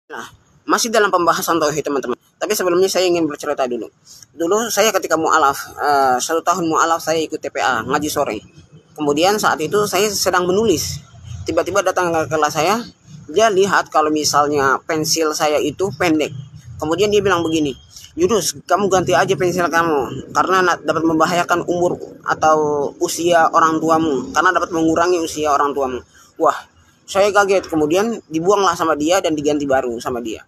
Nah, masih dalam pembahasan tauhid teman-teman. Tapi sebelumnya saya ingin bercerita dulu. Dulu saya ketika mu'alaf, 1 tahun mu'alaf saya ikut TPA, ngaji sore. Kemudian saat itu saya sedang menulis. Tiba-tiba datang ke kelas saya, dia lihat kalau misalnya pensil saya itu pendek. Kemudian dia bilang begini, Yunus, kamu ganti aja pensil kamu, karena dapat membahayakan umur atau usia orang tuamu, karena dapat mengurangi usia orang tuamu. Wah, saya kaget, kemudian dibuanglah sama dia dan diganti baru sama dia.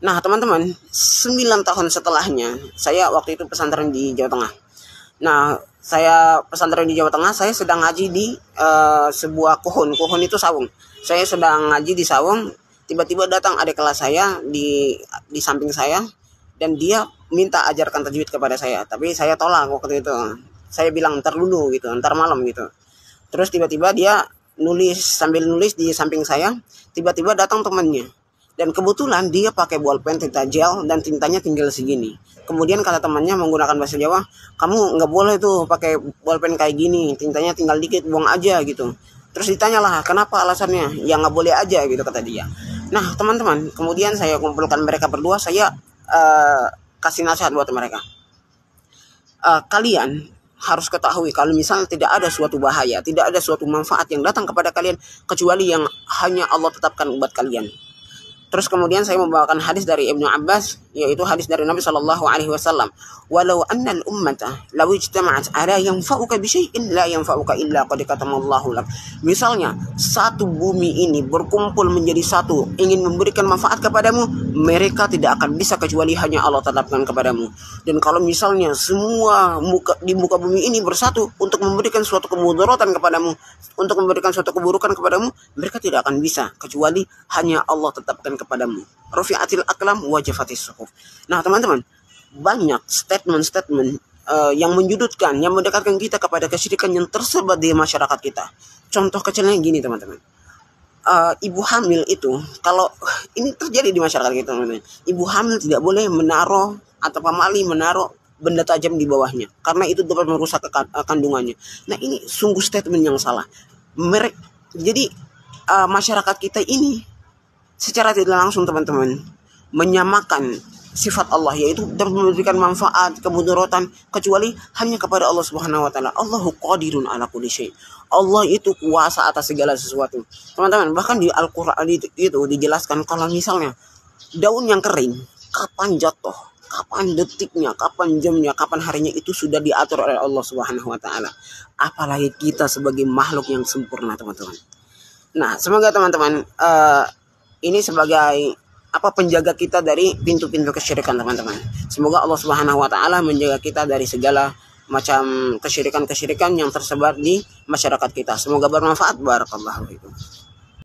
Nah teman-teman, 9 tahun setelahnya, saya waktu itu pesantren di Jawa Tengah. Nah, saya pesantren di Jawa Tengah, saya sedang ngaji di sebuah kohon itu sawung. Saya sedang ngaji di sawung, tiba-tiba datang adik kelas saya di samping saya, dan dia minta ajarkan tajwid kepada saya. Tapi saya tolak waktu itu. Saya bilang ntar dulu gitu, ntar malam gitu. Terus tiba-tiba dia sambil nulis di samping saya, tiba-tiba datang temannya, dan kebetulan dia pakai bolpen tinta gel dan tintanya tinggal segini. Kemudian kata temannya menggunakan bahasa Jawa, kamu nggak boleh tuh pakai bolpen kayak gini, tintanya tinggal dikit, buang aja gitu. Terus ditanyalah kenapa alasannya, ya nggak boleh aja gitu kata dia. Nah teman-teman, kemudian saya kumpulkan mereka berdua, saya kasih nasihat buat mereka. Kalian harus ketahui kalau misalnya tidak ada suatu bahaya, tidak ada suatu manfaat yang datang kepada kalian kecuali yang hanya Allah tetapkan buat kalian. Terus kemudian saya membawakan hadis dari Ibnu Abbas, yaitu hadis dari Nabi SAW. Walau annal ummata law ijtama'at ala yanfa'uka bi syai'in la yanfa'uka illa qad katamallahu lak. Misalnya satu bumi ini berkumpul menjadi satu ingin memberikan manfaat kepadamu, mereka tidak akan bisa kecuali hanya Allah tetapkan kepadamu. Dan kalau misalnya semua di muka bumi ini bersatu untuk memberikan suatu kemudaratan kepadamu, untuk memberikan suatu keburukan kepadamu, mereka tidak akan bisa kecuali hanya Allah tetapkan kepadamu. Rufi'atil aqlam wa jafatis suhuf. Nah teman-teman, banyak statement-statement yang menjudutkan, yang mendekatkan kita kepada kesyirikan yang tersebar di masyarakat kita. Contoh kecilnya gini teman-teman, ibu hamil itu, kalau ini terjadi di masyarakat kita teman-teman, ibu hamil tidak boleh menaruh atau pamali menaruh benda tajam di bawahnya, karena itu dapat merusak kandungannya. Nah ini sungguh statement yang salah. Jadi masyarakat kita ini secara tidak langsung teman-teman menyamakan sifat Allah, yaitu dapat memberikan manfaat, kemudaratan kecuali hanya kepada Allah Subhanahu wa taala. Allahu qadirun ala kulli syai. Allah itu kuasa atas segala sesuatu. Teman-teman, bahkan di Al-Qur'an itu dijelaskan kalau misalnya daun yang kering, kapan jatuh, kapan detiknya, kapan jamnya, kapan harinya itu sudah diatur oleh Allah Subhanahu wa taala. Apalagi kita sebagai makhluk yang sempurna, teman-teman. Nah, semoga teman-teman ini sebagai penjaga kita dari pintu-pintu kesyirikan teman-teman. Semoga Allah Subhanahu wa taala menjaga kita dari segala macam kesyirikan-kesyirikan yang tersebar di masyarakat kita. Semoga bermanfaat. Barakallahu fikum.